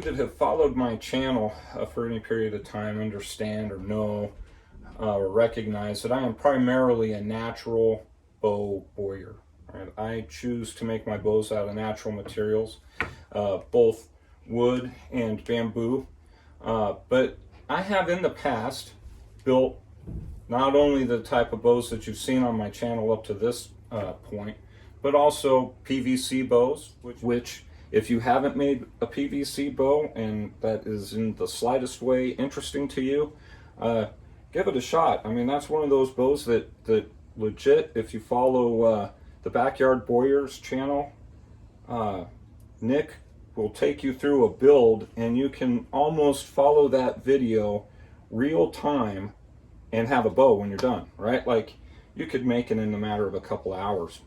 you that have followed my channel for any period of time understand or know or recognize that I am primarily a natural bow bowyer. Right? I choose to make my bows out of natural materials, both wood and bamboo. But I have in the past built not only the type of bows that you've seen on my channel up to this point, but also PVC bows, which if you haven't made a PVC bow and that is in the slightest way interesting to you, give it a shot. I mean, that's one of those bows that legit, if you follow the Backyard Bowyers channel, Nick will take you through a build and you can almost follow that video real time and have a bow when you're done, right? Like you could make it in a matter of a couple hours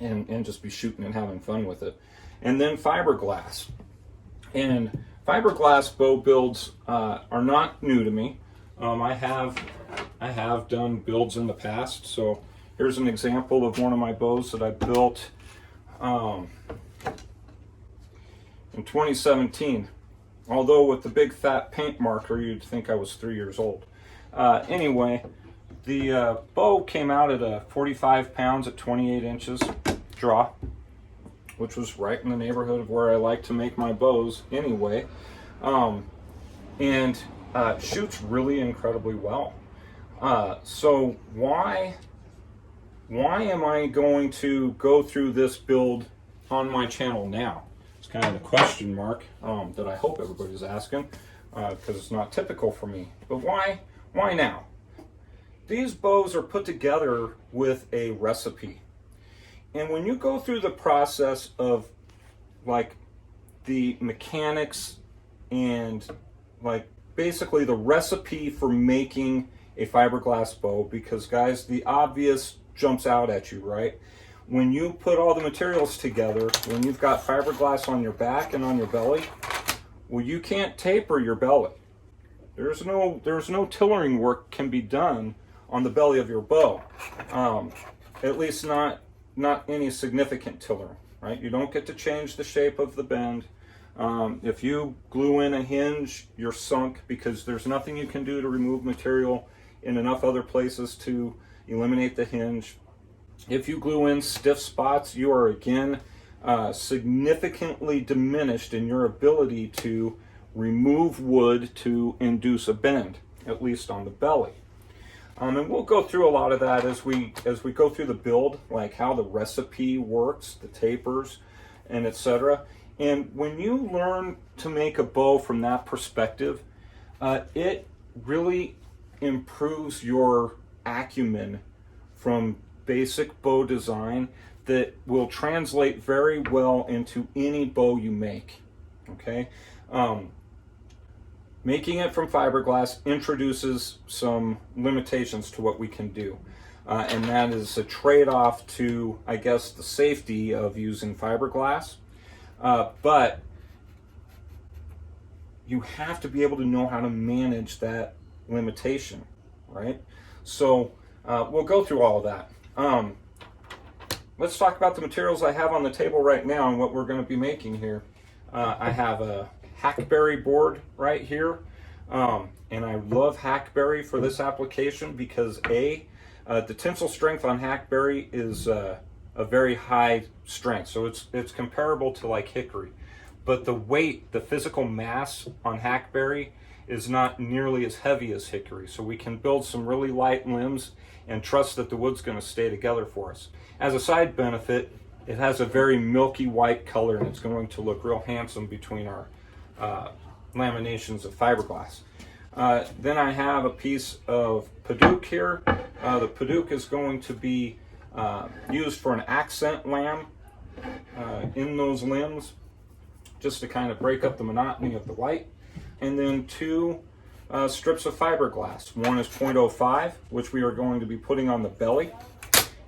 and just be shooting and having fun with it. And then fiberglass. And fiberglass bow builds are not new to me. I have done builds in the past. So here's an example of one of my bows that I built in 2017. Although with the big fat paint marker, you'd think I was 3 years old. Anyway, the bow came out at 45 pounds at 28 inches draw, which was right in the neighborhood of where I like to make my bows anyway. And shoots really incredibly well. So why am I going to go through this build on my channel now? It's kind of the question mark that I hope everybody's asking, because it's not typical for me. But why now? These bows are put together with a recipe. And when you go through the process of like the mechanics and like basically the recipe for making a fiberglass bow, because guys, the obvious jumps out at you, right? When you put all the materials together, when you've got fiberglass on your back and on your belly, well, you can't taper your belly. There's no tillering work can be done on the belly of your bow. At least not any significant tillering, right? You don't get to change the shape of the bend. If you glue in a hinge, you're sunk, because there's nothing you can do to remove material in enough other places to eliminate the hinge. If you glue in stiff spots, you are again significantly diminished in your ability to remove wood to induce a bend, at least on the belly. And we'll go through a lot of that as we go through the build, like how the recipe works, the tapers, and etc. And when you learn to make a bow from that perspective, it really improves your acumen from basic bow design that will translate very well into any bow you make. Okay. Making it from fiberglass introduces some limitations to what we can do. And that is a trade-off to, I guess, the safety of using fiberglass. But you have to be able to know how to manage that limitation, right? So we'll go through all of that. Let's talk about the materials I have on the table right now and what we're going to be making here. I have a hackberry board right here, and I love hackberry for this application because the tensile strength on hackberry is a very high strength, so it's comparable to like hickory, but the weight, the physical mass on hackberry is not nearly as heavy as hickory, so we can build some really light limbs and trust that the wood's going to stay together for us. As a side benefit, it has a very milky white color, and it's going to look real handsome between our laminations of fiberglass. Then I have a piece of Padauk here. The Padauk is going to be used for an accent lamb in those limbs, just to kind of break up the monotony of the white. And then two strips of fiberglass. One is 0.05, which we are going to be putting on the belly,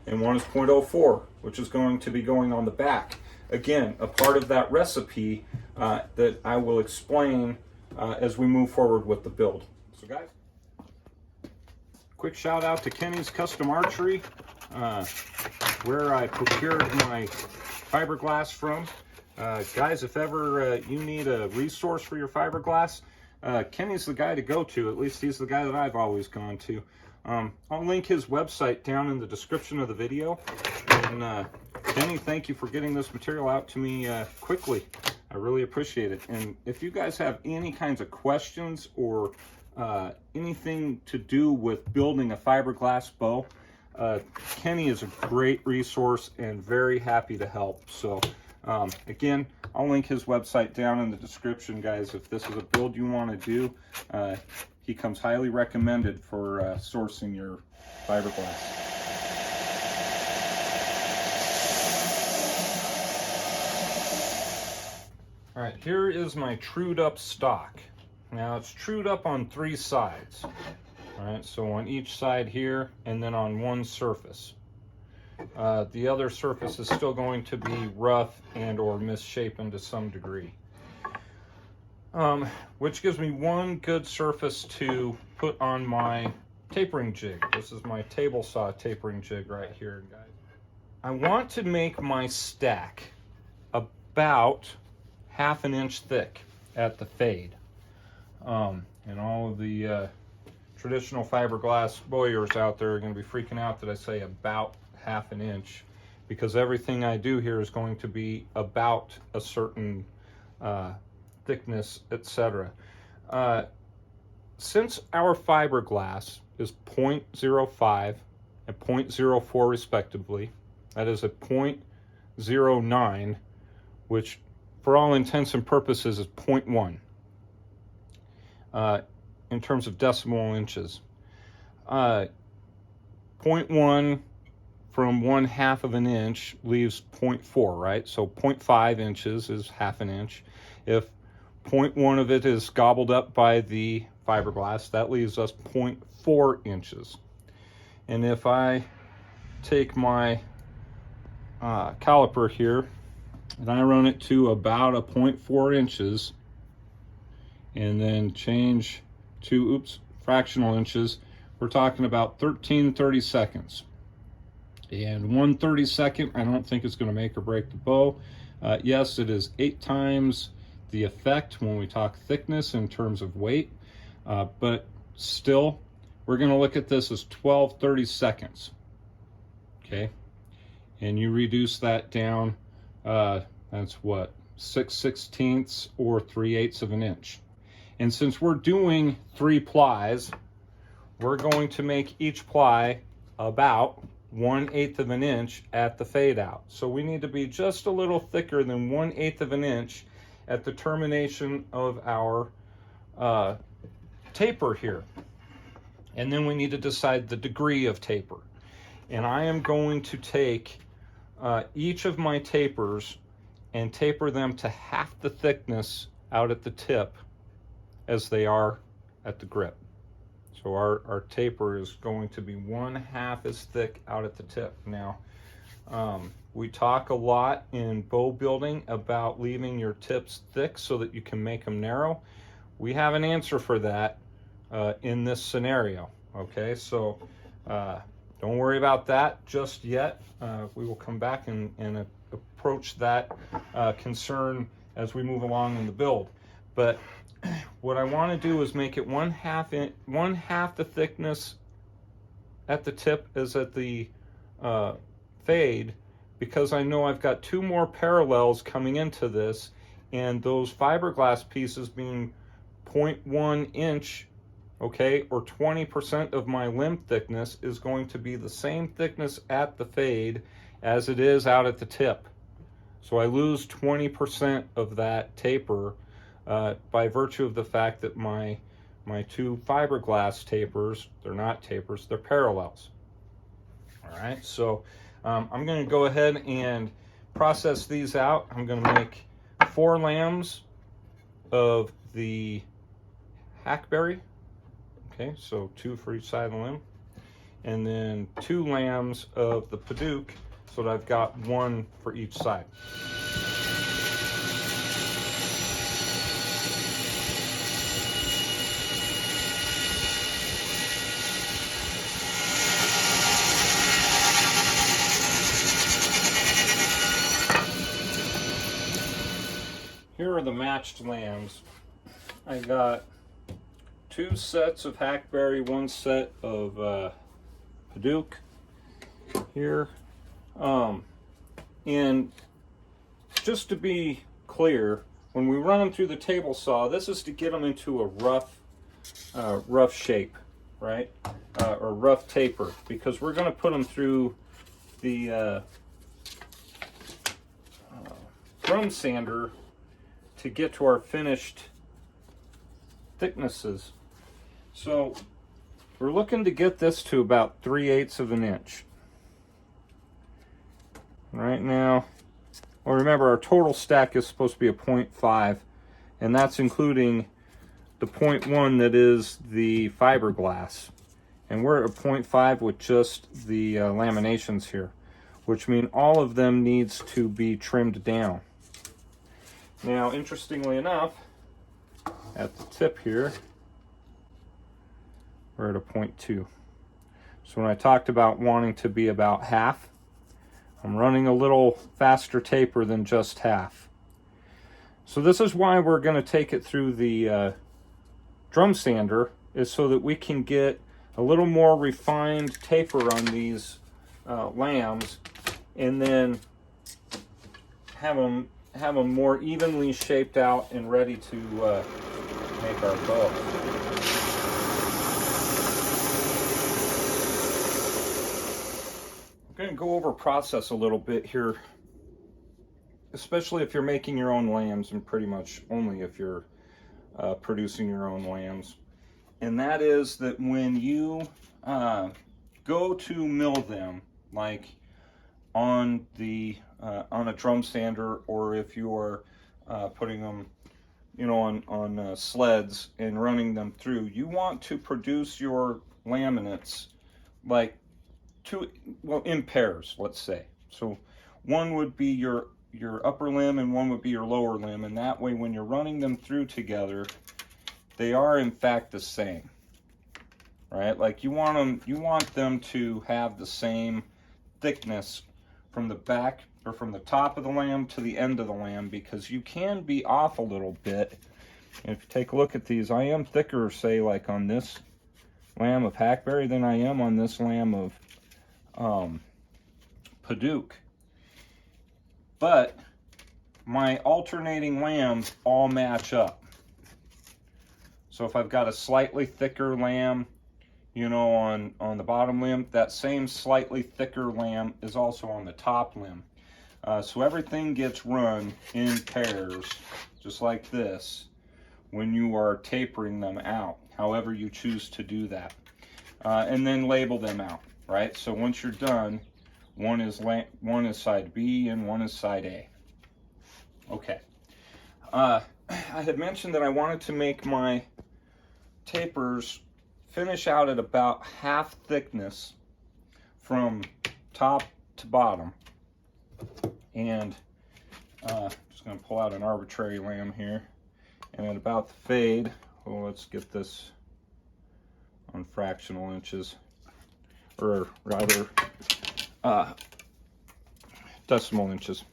and one is 0.04, which is going to be going on the back. Again, a part of that recipe that I will explain as we move forward with the build. So guys, quick shout out to Kenny's Custom Archery, where I procured my fiberglass from. Guys, if ever you need a resource for your fiberglass, Kenny's the guy to go to. At least he's the guy that I've always gone to. I'll link his website down in the description of the video. And Kenny, thank you for getting this material out to me quickly. I really appreciate it. And if you guys have any kinds of questions or anything to do with building a fiberglass bow, Kenny is a great resource and very happy to help. So again, I'll link his website down in the description, guys. If this is a build you want to do, he comes highly recommended for sourcing your fiberglass. All right, here is my trued up stock. Now it's trued up on 3 sides. All right, so on each side here and then on one surface. The other surface is still going to be rough and or misshapen to some degree. Which gives me one good surface to put on my tapering jig. This is my table saw tapering jig right here, guys. I want to make my stack about 1/2 inch thick at the fade. And all of the traditional fiberglass bowyers out there are going to be freaking out that I say about 1/2 inch, because everything I do here is going to be about a certain thickness, etc. Since our fiberglass is 0.05 and 0.04 respectively, that is a 0.09, which for all intents and purposes is 0.1 in terms of decimal inches. 0.1 from 1/2 inch leaves 0.4, right? So 0.5 inches is 1/2 inch. If 0.1 of it is gobbled up by the fiberglass, that leaves us 0.4 inches. And if I take my caliper here and I run it to about a 0.4 inches and then change to, fractional inches, we're talking about 13/32. And 1/32, I don't think it's going to make or break the bow. Yes, it is 8 times the effect when we talk thickness in terms of weight, but still, we're going to look at this as 12/32. Okay, and you reduce that down, that's what, 6/16 or 3/8 of an inch. And since we're doing 3 plies, we're going to make each ply about 1/8 of an inch at the fade out. So we need to be just a little thicker than 1/8 of an inch at the termination of our taper here. And then we need to decide the degree of taper. And I am going to take each of my tapers and taper them to half the thickness out at the tip as they are at the grip. So our taper is going to be 1/2 as thick out at the tip. Now, we talk a lot in bow building about leaving your tips thick so that you can make them narrow. We have an answer for that in this scenario. Okay, so don't worry about that just yet. We will come back and approach that concern as we move along in the build. But what I want to do is make it 1/2 the thickness at the tip as at the fade, because I know I've got 2 more parallels coming into this, and those fiberglass pieces being 0.1 inch, okay, or 20% of my limb thickness is going to be the same thickness at the fade as it is out at the tip. So I lose 20% of that taper by virtue of the fact that my 2 fiberglass tapers, they're not tapers, they're parallels. All right, so I'm going to go ahead and process these out. I'm going to make 4 lambs of the hackberry. Okay, so 2 for each side of the limb. And then 2 lambs of the Padauk, so that I've got 1 for each side. here are the matched lambs. I got 2 sets of hackberry, 1 set of Pt1 here. And just to be clear, when we run them through the table saw, this is to get them into a rough shape, right? Or rough taper, because we're going to put them through the drum sander to get to our finished thicknesses. So we're looking to get this to about 3/8 of an inch. Right now, well, remember our total stack is supposed to be a 0.5, and that's including the 0.1 that is the fiberglass. And we're at a 0.5 with just the laminations here, which mean all of them needs to be trimmed down. Now, interestingly enough, at the tip here, we're at a 0.2. So when I talked about wanting to be about half, I'm running a little faster taper than just half. So this is why we're going to take it through the drum sander, is so that we can get a little more refined taper on these lambs, and then have them more evenly shaped out and ready to make our bow. I'm going to go over process a little bit here, especially if you're making your own lambs, and pretty much only if you're producing your own lambs. And that is that when you go to mill them, like on a drum sander, or if you're putting them, you know, on sleds and running them through, you want to produce your laminates like in pairs, let's say. So one would be your upper limb and one would be your lower limb, and that way when you're running them through together, they are in fact the same, right? Like you want them to have the same thickness from the back, or from the top of the lamb to the end of the lamb, because you can be off a little bit. And if you take a look at these, I am thicker, say like on this lamb of hackberry than I am on this lamb of Pt1. But my alternating lambs all match up. So if I've got a slightly thicker lamb, you know, on the bottom limb, that same slightly thicker lamb is also on the top limb. So everything gets run in pairs, just like this, when you are tapering them out, however you choose to do that. And then label them out, right? So once you're done, one is side B and one is side A. Okay. I had mentioned that I wanted to make my tapers finish out at about half thickness from top to bottom. And just going to pull out an arbitrary lamb here. And at about the fade, well, let's get this on fractional inches, or rather decimal inches.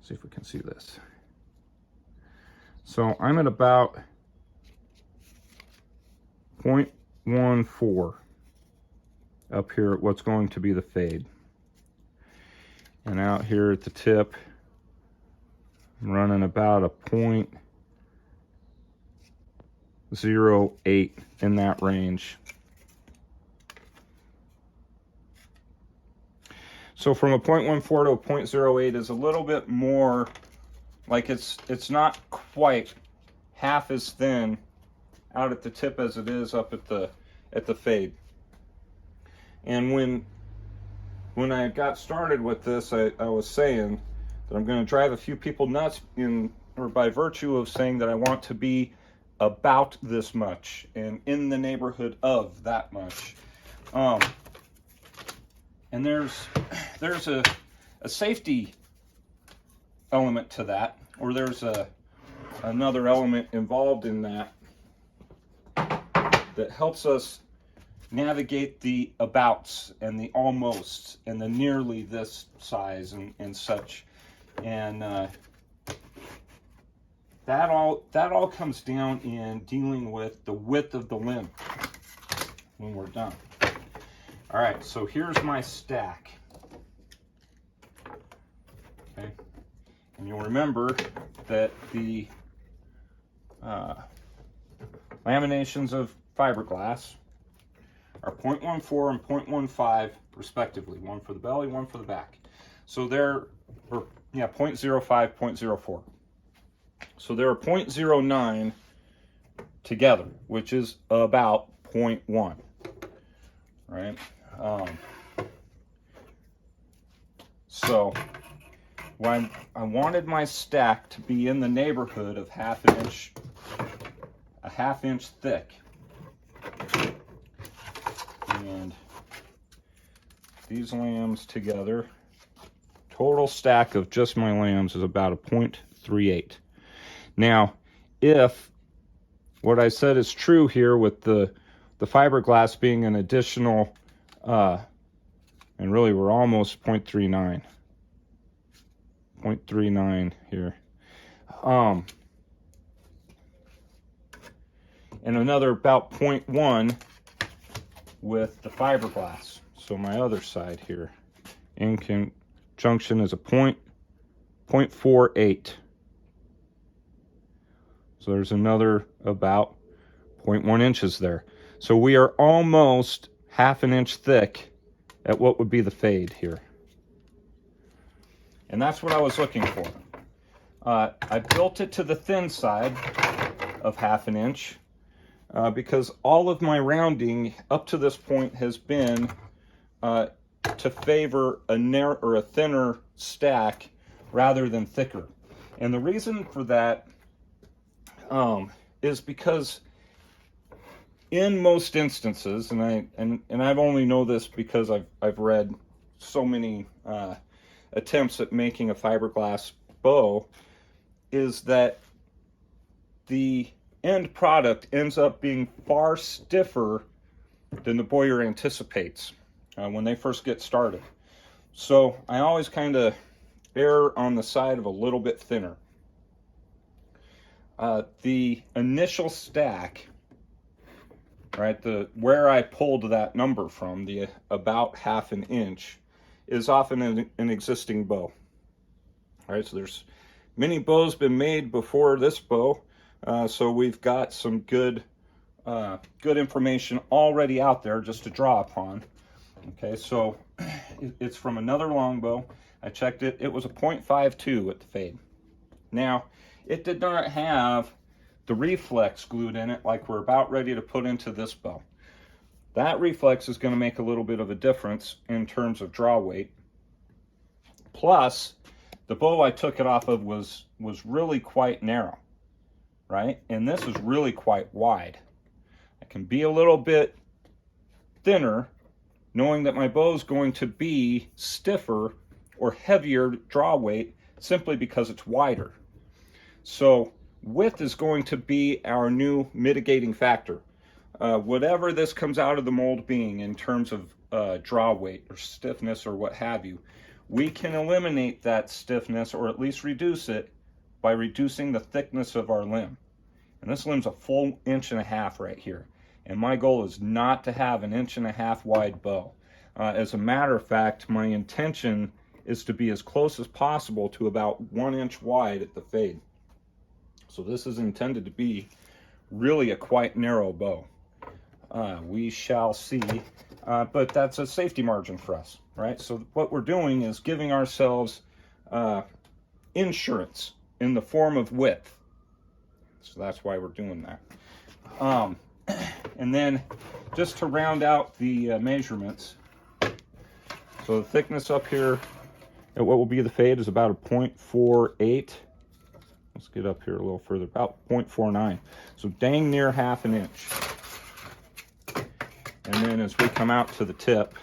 See if we can see this. So I'm at about 0.14 up here at what's going to be the fade. And out here at the tip, I'm running about a 0.08 in that range. So from a 0.14 to a 0.08 is a little bit more, like it's not quite half as thin out at the tip as it is up at the fade. And when I got started with this, I was saying that I'm going to drive a few people nuts by virtue of saying that I want to be about this much and in the neighborhood of that much. And there's a safety element to that, or there's another element involved in that helps us navigate the abouts and the almosts and the nearly this size and such. And that all comes down in dealing with the width of the limb when we're done. All right, so here's my stack. Okay, and you'll remember that the laminations of fiberglass are 0.14 and 0.15 respectively, one for the belly, one for the back. So they're, or yeah, 0.05, 0.04. So they're 0.09 together, which is about 0.1, right? So when I wanted my stack to be in the neighborhood of a half inch thick. And these lambs together, total stack of just my lambs is about a 0.38. Now, if what I said is true here with the fiberglass being an additional, and really we're almost 0.39. 0.39 here. And another about 0.1 with the fiberglass. So my other side here in conjunction is a 0.48. So there's another about 0.1 inches there. So we are almost half an inch thick at what would be the fade here. And that's what I was looking for. I built it to the thin side of half an inch because all of my rounding up to this point has been to favor a thinner stack rather than thicker. And the reason for that is because in most instances, and I've only know this because I've read so many attempts at making a fiberglass bow, is that the end product ends up being far stiffer than the bowyer anticipates when they first get started. So I always kind of err on the side of a little bit thinner. The initial stack, right, where I pulled that number from, the about half an inch, is often an existing bow. All right, so there's many bows been made before this bow, so we've got some good information already out there just to draw upon. Okay, so it's from another longbow. I checked it. It was a 0.52 at the fade. Now, it did not have the reflex glued in it like we're about ready to put into this bow. That reflex is going to make a little bit of a difference in terms of draw weight. Plus, the bow I took it off of was really quite narrow, right? And this is really quite wide. I can be a little bit thinner knowing that my bow is going to be stiffer or heavier draw weight simply because it's wider. So width is going to be our new mitigating factor. Whatever this comes out of the mold being in terms of draw weight or stiffness or what have you, we can eliminate that stiffness or at least reduce it by reducing the thickness of our limb. And this limb's a full 1.5 inches right here. And my goal is not to have an 1.5 inch wide bow. As a matter of fact, my intention is to be as close as possible to about 1 inch wide at the fade. So this is intended to be really a quite narrow bow. We shall see, but that's a safety margin for us, right? So what we're doing is giving ourselves insurance in the form of width. So that's why we're doing that. And then just to round out the measurements, so the thickness up here at what will be the fade is about a 0.48. Let's get up here a little further, about 0.49. So dang near half an inch. And then as we come out to the tip,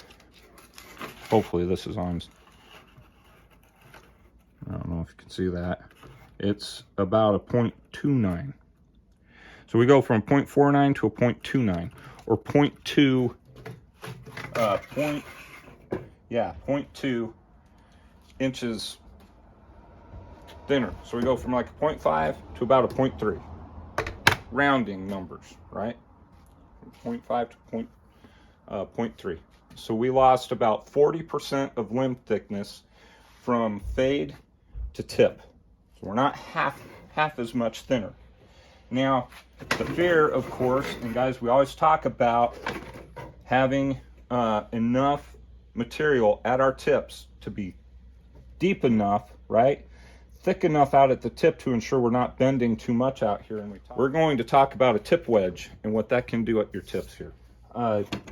hopefully this is on. I don't know if you can see that. It's about a 0.29. So we go from 0.49 to a 0.29, or 0.2 inches thinner. So we go from like a 0.5 to about a 0.3. Rounding numbers, right? From 0.5 to 0.3. So we lost about 40% of limb thickness from fade to tip. So we're not half as much thinner. Now, the fear, of course, and guys, we always talk about having enough material at our tips to be deep enough, right? Thick enough out at the tip to ensure we're not bending too much out here. And we're going to talk about a tip wedge and what that can do at your tips here.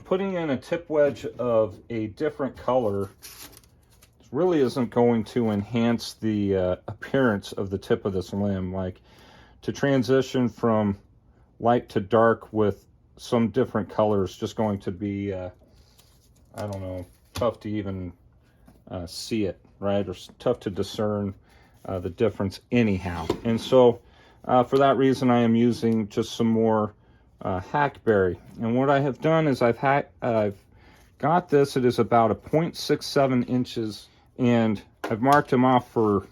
Putting in a tip wedge of a different color really isn't going to enhance the appearance of the tip of this limb. Like, to transition from light to dark with some different colors just going to be, I don't know, tough to even see it, right? Or tough to discern the difference anyhow. And so for that reason, I am using just some more hackberry. And what I have done is I've got this, it is about a 0.67 inches, and I've marked them off for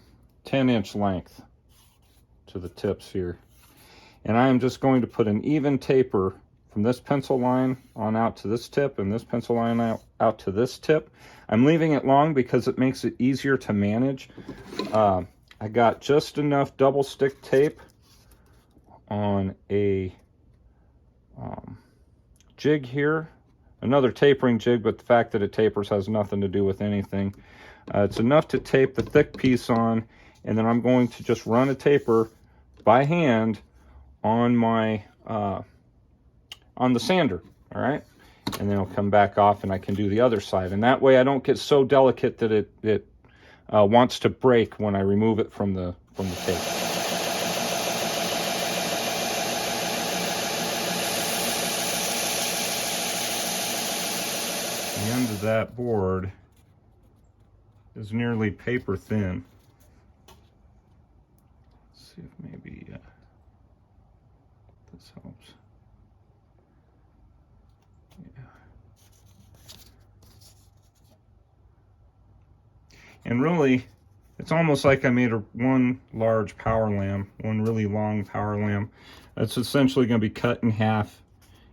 10-inch length to the tips here. And I am just going to put an even taper from this pencil line on out to this tip, and this pencil line out to this tip. I'm leaving it long because it makes it easier to manage. I got just enough double stick tape on a jig here, another tapering jig, but the fact that it tapers has nothing to do with anything. It's enough to tape the thick piece on, and then I'm going to just run a taper by hand on my on the sander, all right? And then it'll come back off and I can do the other side. And that way I don't get so delicate that it wants to break when I remove it from the tape. The end of that board is nearly paper thin. Let's see if maybe this helps. Yeah. And really, it's almost like I made one large power lamb, one really long power lamb. That's essentially going to be cut in half,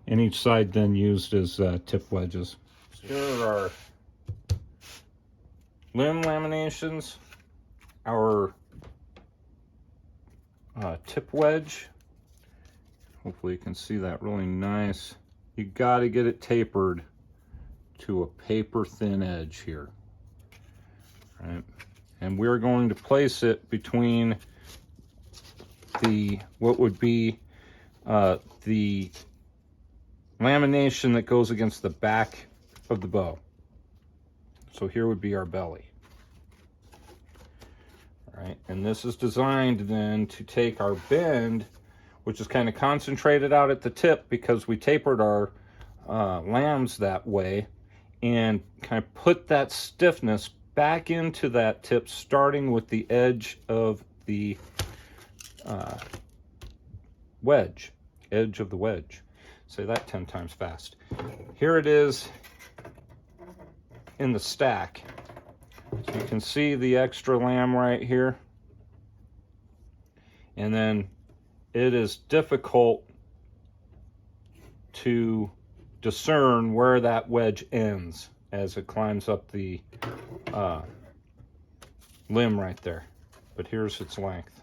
and each side then used as tip wedges. Here are limb laminations, our tip wedge. Hopefully you can see that really nice. You got to get it tapered to a paper thin edge here, right? And we're going to place it between what would be the lamination that goes against the back of the bow. So here would be our belly. All right, and this is designed then to take our bend, which is kind of concentrated out at the tip because we tapered our lambs that way, and kind of put that stiffness back into that tip, starting with the edge of the wedge. Edge of the wedge. Say that 10 times fast. Here it is in the stack. So you can see the extra lamb right here. And then it is difficult to discern where that wedge ends as it climbs up the limb right there. But here's its length.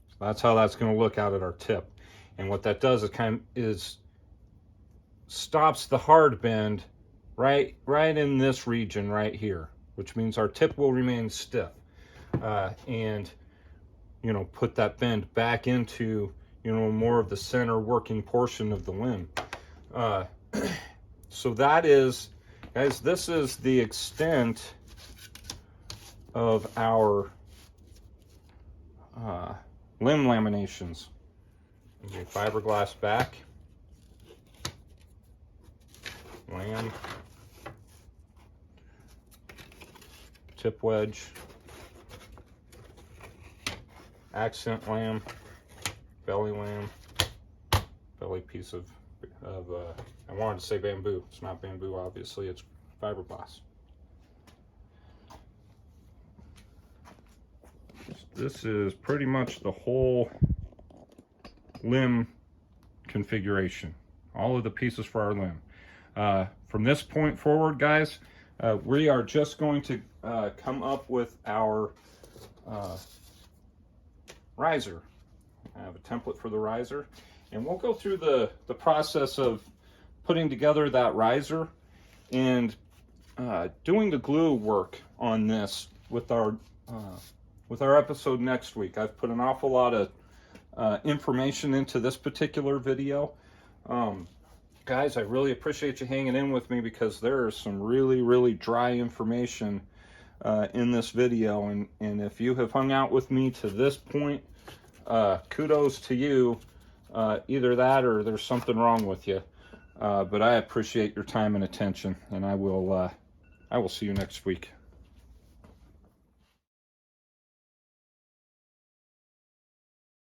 So that's how that's going to look out at our tip. And what that does is stops the hard bend right in this region right here, which means our tip will remain stiff, and put that bend back into more of the center working portion of the limb. So that is, guys, this is the extent of our limb laminations. Okay, fiberglass back, lamb, tip wedge, accent lamb, belly lamb, belly piece of I wanted to say bamboo. It's not bamboo, obviously, it's fiberglass. Just this is pretty much the whole limb configuration. All of the pieces for our limb. From this point forward, guys, we are just going to come up with our riser. I have a template for the riser, and we'll go through the process of putting together that riser and doing the glue work on this with our episode next week. I've put an awful lot of information into this particular video. Guys, I really appreciate you hanging in with me, because there is some really dry information in this video, and if you have hung out with me to this point, kudos to you. Either that or there's something wrong with you, but I appreciate your time and attention, and I will see you next week.